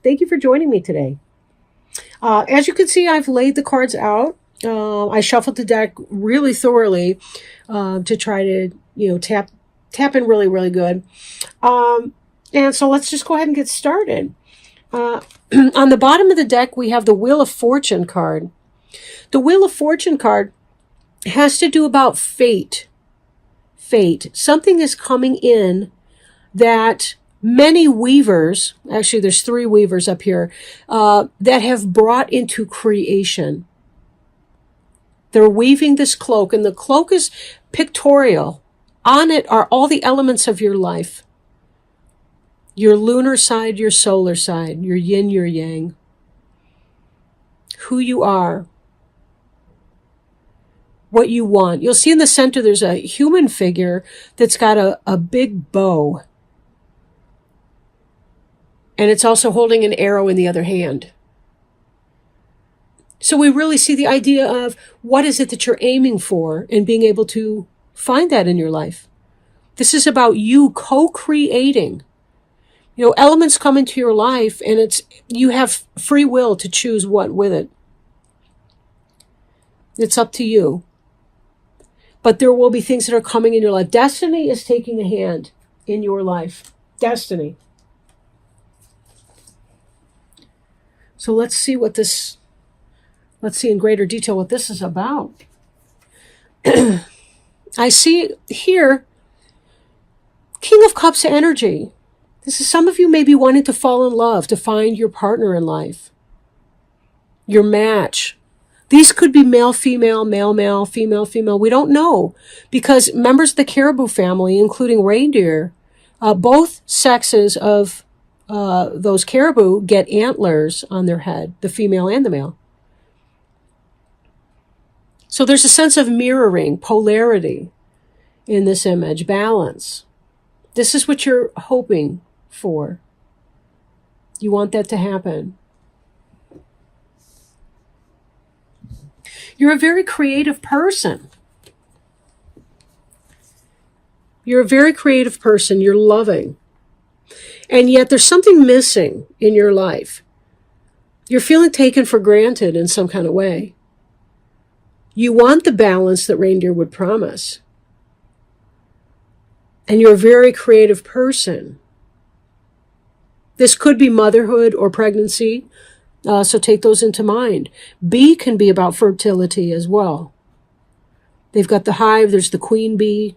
Thank you for joining me today. As you can see, I've laid the cards out. I shuffled the deck really thoroughly to try to, tap in really, really good. And so let's just go ahead and get started. On the bottom of the deck, we have the Wheel of Fortune card. The Wheel of Fortune card has to do about fate. Fate. Something is coming in that many weavers, actually there's 3 weavers up here, that have brought into creation. They're weaving this cloak, and the cloak is pictorial. On it are all the elements of your life. Your lunar side, your solar side, your yin, your yang. Who you are. What you want. You'll see in the center there's a human figure that's got a big bow. And it's also holding an arrow in the other hand. So we really see the idea of what is it that you're aiming for and being able to find that in your life. This is about you co-creating. Elements come into your life and you have free will to choose what with it. It's up to you. But there will be things that are coming in your life. Destiny is taking a hand in your life. Destiny. So let's see in greater detail what this is about. I see here, King of Cups energy. This is some of you may be wanting to fall in love, to find your partner in life, your match. These could be male, female, male, female, female. We don't know because members of the caribou family, including reindeer, both sexes of those caribou get antlers on their head, the female and the male. So there's a sense of mirroring, polarity in this image, balance. This is what you're hoping for. You want that to happen. You're a very creative person. You're a very creative person. You're loving. And yet there's something missing in your life. You're feeling taken for granted in some kind of way. You want the balance that reindeer would promise. And you're a very creative person. This could be motherhood or pregnancy, so take those into mind. Bee can be about fertility as well. They've got the hive, there's the queen bee,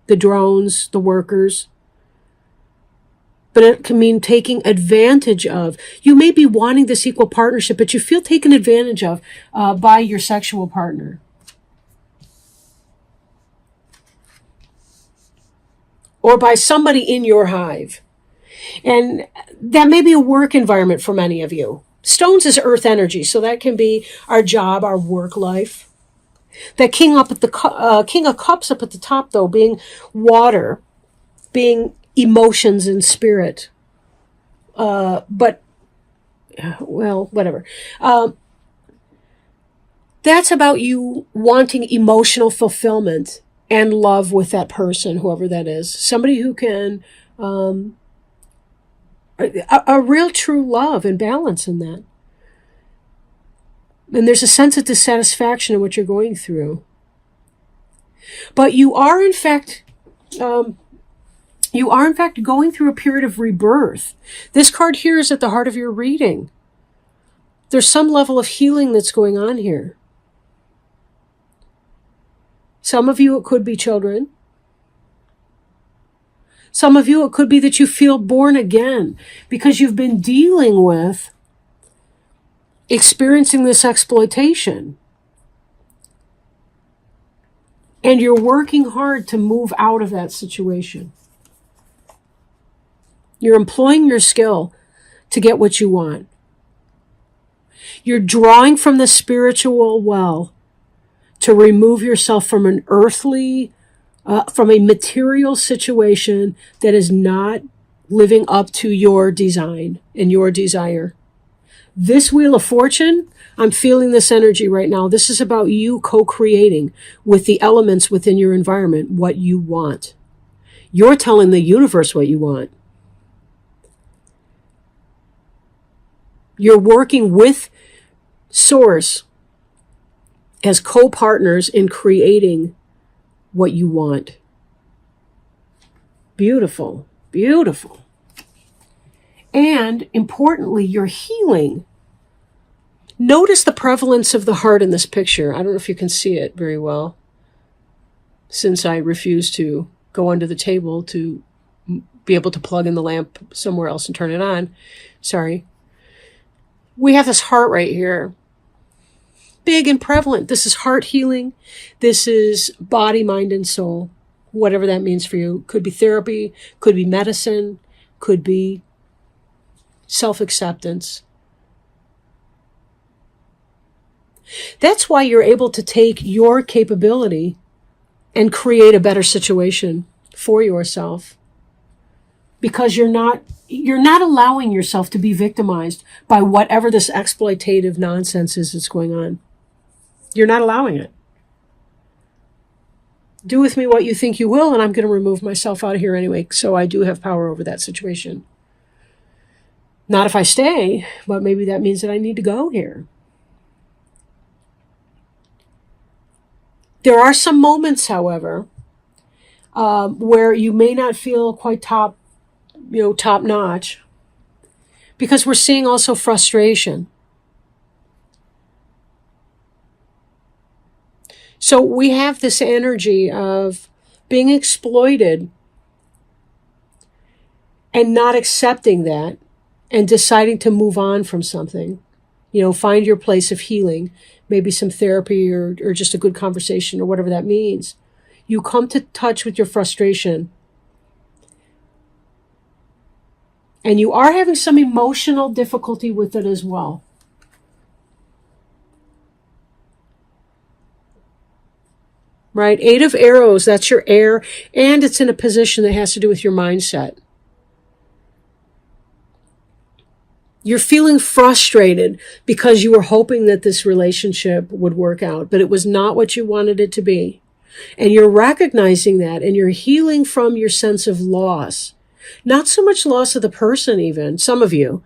the drones, the workers. But it can mean taking advantage of. You may be wanting this equal partnership, but you feel taken advantage of by your sexual partner. Or by somebody in your hive. And that may be a work environment for many of you. Stones is earth energy, so that can be our job, our work life. That King of Cups up at the top, though, being water, being emotions and spirit. Whatever. That's about you wanting emotional fulfillment and love with that person, whoever that is. Somebody who can, a real true love and balance in that. And there's a sense of dissatisfaction in what you're going through. But you are in fact going through a period of rebirth. This card here is at the heart of your reading. There's some level of healing that's going on here. Some of you, it could be children. Some of you, it could be that you feel born again because you've been dealing with experiencing this exploitation. And you're working hard to move out of that situation. You're employing your skill to get what you want. You're drawing from the spiritual well to remove yourself from an earthly, from a material situation that is not living up to your design and your desire. This Wheel of Fortune, I'm feeling this energy right now. This is about you co-creating with the elements within your environment what you want. You're telling the universe what you want. You're working with Source as co-partners in creating what you want. Beautiful, beautiful. And importantly, you're healing. Notice the prevalence of the heart in this picture. I don't know if you can see it very well, since I refuse to go under the table to be able to plug in the lamp somewhere else and turn it on. Sorry. We have this heart right here. Big and prevalent. This is heart healing. This is body, mind, and soul. Whatever that means for you. Could be therapy, could be medicine, could be self-acceptance. That's why you're able to take your capability and create a better situation for yourself. Because you're not allowing yourself to be victimized by whatever this exploitative nonsense is that's going on. You're not allowing it. Do with me what you think you will, and I'm going to remove myself out of here anyway, so I do have power over that situation. Not if I stay, but maybe that means that I need to go here. There are some moments, however, where you may not feel quite top notch, because we're seeing also frustration. So we have this energy of being exploited and not accepting that and deciding to move on from something. Find your place of healing, maybe some therapy or just a good conversation or whatever that means. You come to touch with your frustration. And you are having some emotional difficulty with it as well. Right? 8 of Arrows, that's your air, and it's in a position that has to do with your mindset. You're feeling frustrated because you were hoping that this relationship would work out, but it was not what you wanted it to be. And you're recognizing that, and you're healing from your sense of loss. Not so much loss of the person even, some of you.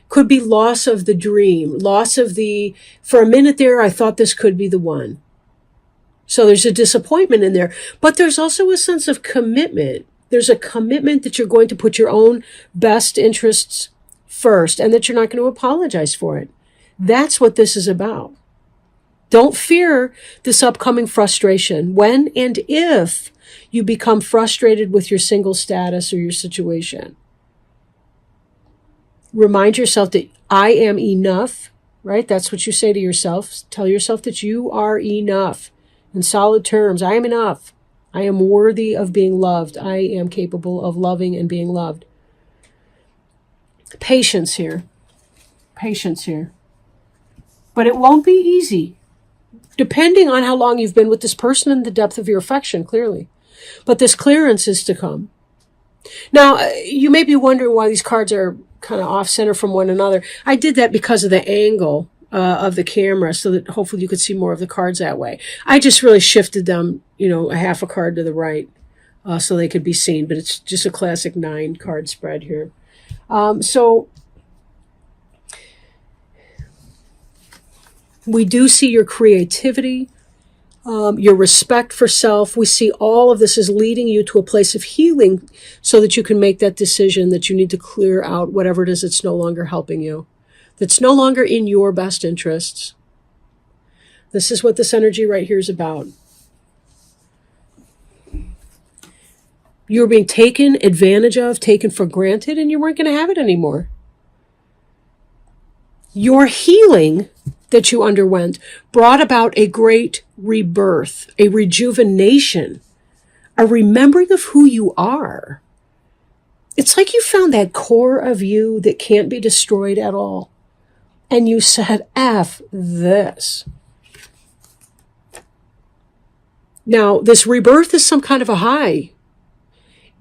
Could be loss of the dream, loss of for a minute there, I thought this could be the one. So there's a disappointment in there, but there's also a sense of commitment. There's a commitment that you're going to put your own best interests first and that you're not going to apologize for it. That's what this is about. Don't fear this upcoming frustration when and if you become frustrated with your single status or your situation. Remind yourself that I am enough, right? That's what you say to yourself. Tell yourself that you are enough. In solid terms, I am enough. I am worthy of being loved. I am capable of loving and being loved. Patience here. Patience here. But it won't be easy, depending on how long you've been with this person and the depth of your affection, clearly. But this clearance is to come. Now, you may be wondering why these cards are kind of off-center from one another. I did that because of the angle of the camera, so that hopefully you could see more of the cards that way. I just really shifted them, a half a card to the right so they could be seen, but it's just a classic 9 card spread here. So we do see your creativity, your respect for self. We see all of this is leading you to a place of healing so that you can make that decision that you need to clear out whatever it is that's no longer helping you, that's no longer in your best interests. This is what this energy right here is about. You were being taken advantage of, taken for granted, and you weren't going to have it anymore. Your healing that you underwent brought about a great rebirth, a rejuvenation, a remembering of who you are. It's like you found that core of you that can't be destroyed at all. And you said, F this. Now, this rebirth is some kind of a high,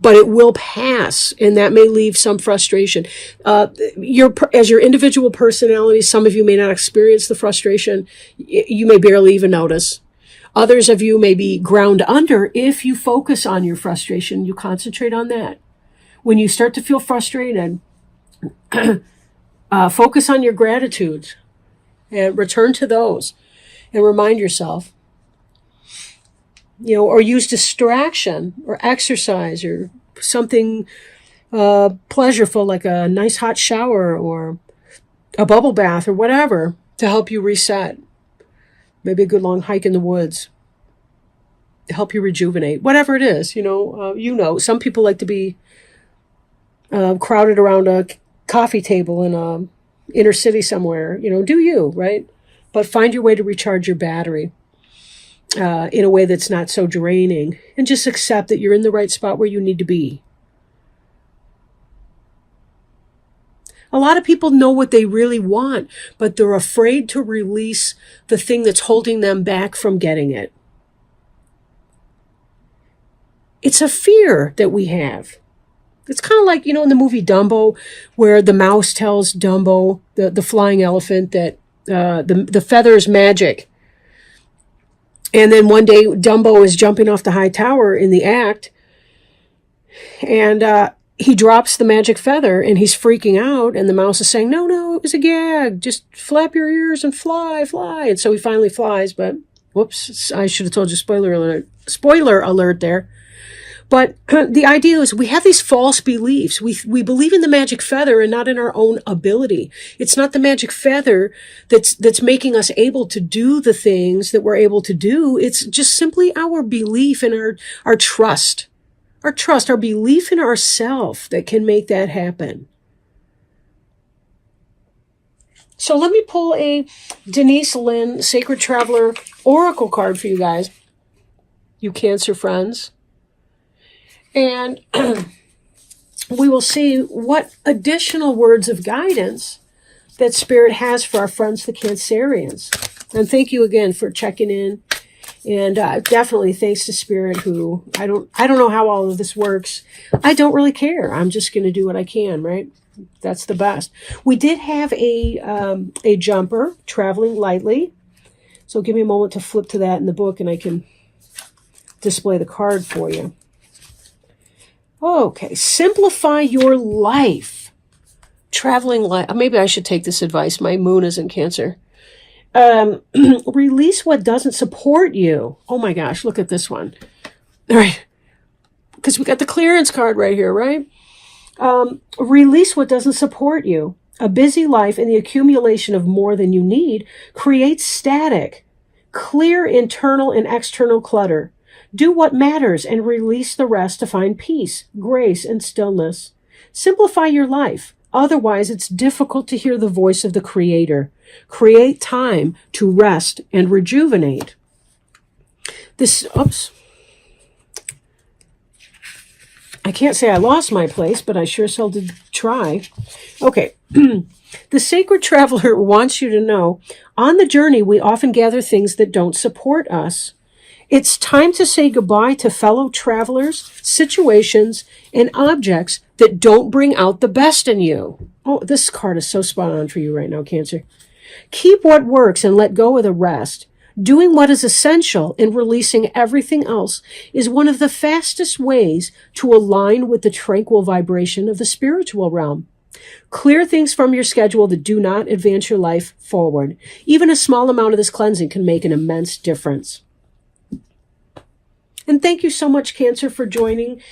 but it will pass, and that may leave some frustration. As your individual personality, some of you may not experience the frustration. You may barely even notice. Others of you may be ground under if you focus on your frustration. You concentrate on that. When you start to feel frustrated, Focus on your gratitudes and return to those and remind yourself, or use distraction or exercise or something pleasureful like a nice hot shower or a bubble bath or whatever to help you reset. Maybe a good long hike in the woods to help you rejuvenate. Whatever it is, some people like to be crowded around a coffee table in a inner city somewhere. Do you, right? But find your way to recharge your battery in a way that's not so draining, and just accept that you're in the right spot where you need to be. A lot of people know what they really want, but they're afraid to release the thing that's holding them back from getting it. It's a fear that we have. It's kind of like, in the movie Dumbo, where the mouse tells Dumbo, the flying elephant, that the feather is magic. And then one day Dumbo is jumping off the high tower in the act, and he drops the magic feather and he's freaking out, and the mouse is saying, no, it was a gag. Just flap your ears and fly. And so he finally flies, but whoops, I should have told you, spoiler alert there. But the idea is we have these false beliefs. We believe in the magic feather and not in our own ability. It's not the magic feather that's making us able to do the things that we're able to do. It's just simply our belief and our trust. Our trust, our belief in ourselves that can make that happen. So let me pull a Denise Linn Sacred Traveler Oracle card for you guys, you Cancer friends. And we will see what additional words of guidance that Spirit has for our friends, the Cancerians. And thank you again for checking in. And definitely thanks to Spirit, who I don't know how all of this works. I don't really care. I'm just going to do what I can, right? That's the best. We did have a jumper, Traveling Lightly. So give me a moment to flip to that in the book, and I can display the card for you. Okay, simplify your life. Traveling light. Maybe I should take this advice. My moon is in Cancer. Release what doesn't support you. Oh my gosh, look at this one. All right. Because we got the clearance card right here, right? Release what doesn't support you. A busy life and the accumulation of more than you need creates static. Clear internal and external clutter. Do what matters and release the rest to find peace, grace, and stillness. Simplify your life. Otherwise, it's difficult to hear the voice of the Creator. Create time to rest and rejuvenate. I can't say I lost my place, but I sure as hell did try. Okay. The Sacred Traveler wants you to know, on the journey, we often gather things that don't support us. It's time to say goodbye to fellow travelers, situations, and objects that don't bring out the best in you. Oh, this card is so spot on for you right now, Cancer. Keep what works and let go of the rest. Doing what is essential and releasing everything else is one of the fastest ways to align with the tranquil vibration of the spiritual realm. Clear things from your schedule that do not advance your life forward. Even a small amount of this cleansing can make an immense difference. And thank you so much, Cancer, for joining.